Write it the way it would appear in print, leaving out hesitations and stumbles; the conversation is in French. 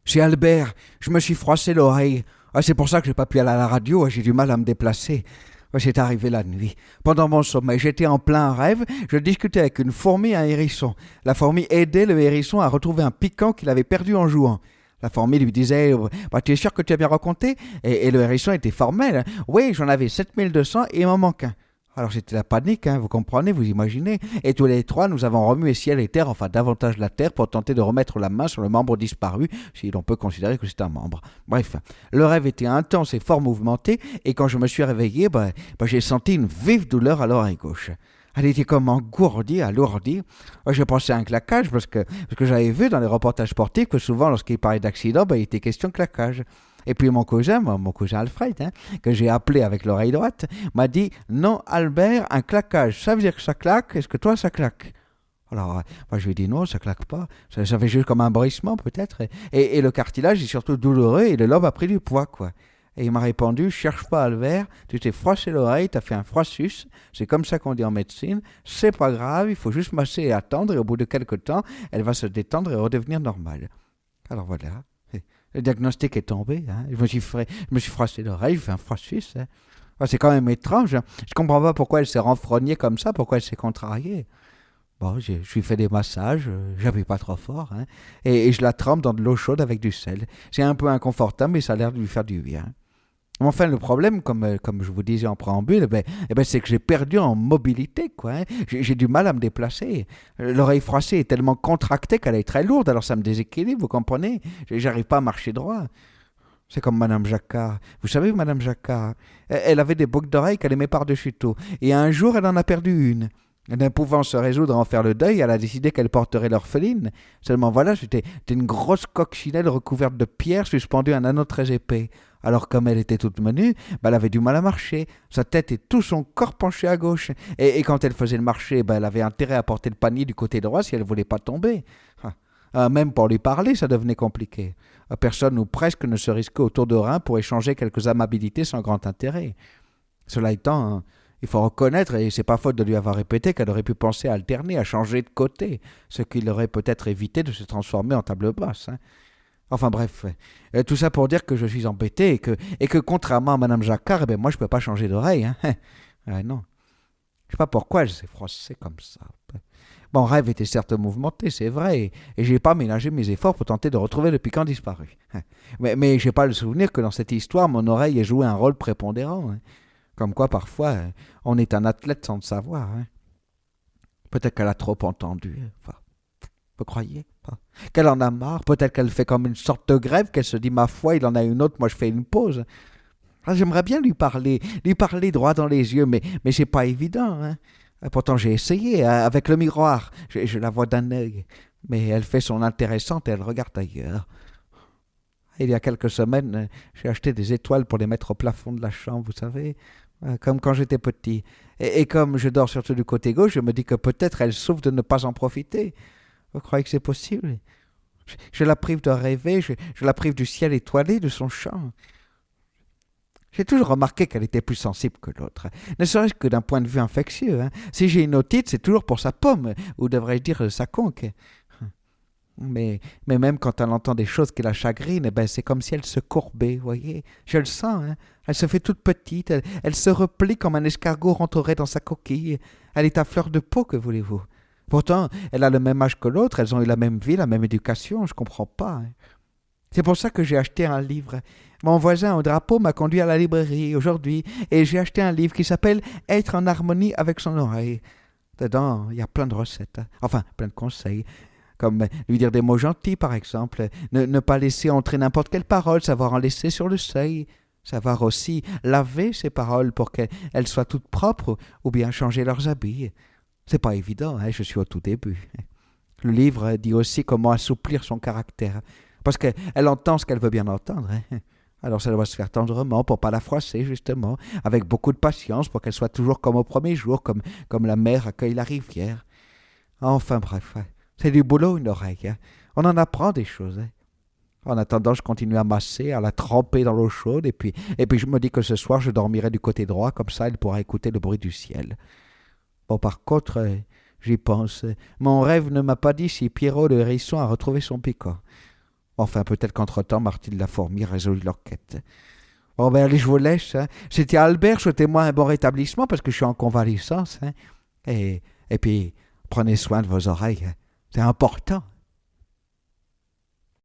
C'est Albert, je me suis froissé l'oreille. Ah, c'est pour ça que j'ai pas pu aller à la radio, j'ai du mal à me déplacer. C'est arrivé la nuit. Pendant mon sommeil, j'étais en plein rêve, je discutais avec une fourmi et un hérisson. La fourmi aidait le hérisson à retrouver un piquant qu'il avait perdu en jouant. La fourmi lui disait Tu es sûr que tu as bien raconté et le hérisson était formel. Oui, j'en avais 7200 et il m'en manque un. Alors c'était la panique, vous comprenez, vous imaginez. Et tous les trois, nous avons remué ciel et terre, enfin davantage la terre, pour tenter de remettre la main sur le membre disparu, si l'on peut considérer que c'est un membre. Bref, le rêve était intense et fort mouvementé, et quand je me suis réveillé, j'ai senti une vive douleur à l'oreille gauche. Elle était comme engourdie, alourdie. J'ai pensé à un claquage parce que j'avais vu dans les reportages sportifs que souvent, lorsqu'il parlait d'accident, il était question de claquage. Et puis mon cousin Alfred, que j'ai appelé avec l'oreille droite, m'a dit « Non, Albert, un claquage, ça veut dire que ça claque, est-ce que toi ça claque ?» Alors, je lui ai dit « Non, ça claque pas, ça fait juste comme un bruissement peut-être. Et le cartilage est surtout douloureux et le lobe a pris du poids, quoi. » Et il m'a répondu « Cherche pas Albert, tu t'es froissé l'oreille, t'as fait un froissus, c'est comme ça qu'on dit en médecine, c'est pas grave, il faut juste masser et attendre et au bout de quelques temps, elle va se détendre et redevenir normale. » Alors voilà. Le diagnostic est tombé. Je me suis froissé l'oreille, j'ai fait un froissus. C'est quand même étrange. Je ne comprends pas pourquoi elle s'est renfrognée comme ça, pourquoi elle s'est contrariée. Bon, je lui fais des massages, j'appuie pas trop fort, et je la trempe dans de l'eau chaude avec du sel. C'est un peu inconfortable, mais ça a l'air de lui faire du bien. Enfin, le problème, comme je vous disais en préambule, c'est que j'ai perdu en mobilité, quoi. J'ai du mal à me déplacer. L'oreille froissée est tellement contractée qu'elle est très lourde, alors ça me déséquilibre, vous comprenez? J'arrive pas à marcher droit. C'est comme Madame Jacquard. Vous savez, Madame Jacquard, elle avait des boucles d'oreilles qu'elle aimait par-dessus tout. Et un jour, elle en a perdu une. Ne pouvant se résoudre à en faire le deuil, elle a décidé qu'elle porterait l'orpheline. Seulement voilà, c'était une grosse coccinelle recouverte de pierres suspendue à un anneau très épais. Alors comme elle était toute menue, elle avait du mal à marcher. Sa tête et tout son corps penchaient à gauche. Et quand elle faisait le marché, elle avait intérêt à porter le panier du côté droit si elle ne voulait pas tomber. Même pour lui parler, ça devenait compliqué. Personne ou presque ne se risquait autour de Rhin pour échanger quelques amabilités sans grand intérêt. Cela étant, il faut reconnaître, et c'est pas faute de lui avoir répété, qu'elle aurait pu penser à alterner, à changer de côté, ce qui l'aurait peut-être évité de se transformer en table basse. Enfin bref, tout ça pour dire que je suis embêté et que contrairement à Madame Jacquard, moi je peux pas changer d'oreille. Non, je sais pas pourquoi elle s'est froissée comme ça. Mon rêve était certes mouvementé, c'est vrai, et j'ai pas ménagé mes efforts pour tenter de retrouver le piquant disparu. Mais j'ai pas le souvenir que dans cette histoire, mon oreille ait joué un rôle prépondérant. Comme quoi, parfois, on est un athlète sans le savoir. Peut-être qu'elle a trop entendu. Enfin, vous croyez? Qu'elle en a marre. Peut-être qu'elle fait comme une sorte de grève, qu'elle se dit, ma foi, il en a une autre, moi je fais une pause. J'aimerais bien lui parler droit dans les yeux, mais c'est pas évident. Pourtant, j'ai essayé, avec le miroir. Je la vois d'un œil. Mais elle fait son intéressante et elle regarde ailleurs. Il y a quelques semaines, j'ai acheté des étoiles pour les mettre au plafond de la chambre, vous savez, comme quand j'étais petit. Et comme je dors surtout du côté gauche, je me dis que peut-être elle souffre de ne pas en profiter. Vous croyez que c'est possible? Je la prive de rêver, je la prive du ciel étoilé, de son chant. J'ai toujours remarqué qu'elle était plus sensible que l'autre, ne serait-ce que d'un point de vue infectieux. Si j'ai une otite, c'est toujours pour sa pomme, ou devrais-je dire sa conque. Mais même quand elle entend des choses qui la chagrinent, c'est comme si elle se courbait, voyez. Je le sens, Elle se fait toute petite, elle se replie comme un escargot rentrerait dans sa coquille. Elle est à fleur de peau, que voulez-vous? Pourtant, elle a le même âge que l'autre, elles ont eu la même vie, la même éducation, je comprends pas. C'est pour ça que j'ai acheté un livre. Mon voisin au drapeau m'a conduit à la librairie aujourd'hui et j'ai acheté un livre qui s'appelle « Être en harmonie avec son oreille ». Dedans, il y a plein de recettes, enfin plein de conseils, comme lui dire des mots gentils par exemple, ne pas laisser entrer n'importe quelle parole, savoir en laisser sur le seuil, savoir aussi laver ses paroles pour qu'elles soient toutes propres ou bien changer leurs habits. C'est pas évident, je suis au tout début. Le livre dit aussi comment assouplir son caractère, parce qu'elle entend ce qu'elle veut bien entendre. Alors ça doit se faire tendrement pour pas la froisser, justement, avec beaucoup de patience pour qu'elle soit toujours comme au premier jour, comme la mer accueille la rivière. Enfin bref, c'est du boulot une oreille. On en apprend des choses. En attendant, je continue à masser, à la tremper dans l'eau chaude, et puis je me dis que ce soir, je dormirai du côté droit, comme ça elle pourra écouter le bruit du ciel. Bon, par contre, j'y pense, mon rêve ne m'a pas dit si Pierrot le hérisson a retrouvé son piquant. Enfin, peut-être qu'entre-temps, Martine la fourmi a résolu l'enquête. Bon, ben allez, je vous laisse. Hein. C'était Albert, souhaitez-moi un bon rétablissement parce que je suis en convalescence. Hein. Et puis, prenez soin de vos oreilles. Hein. C'est important.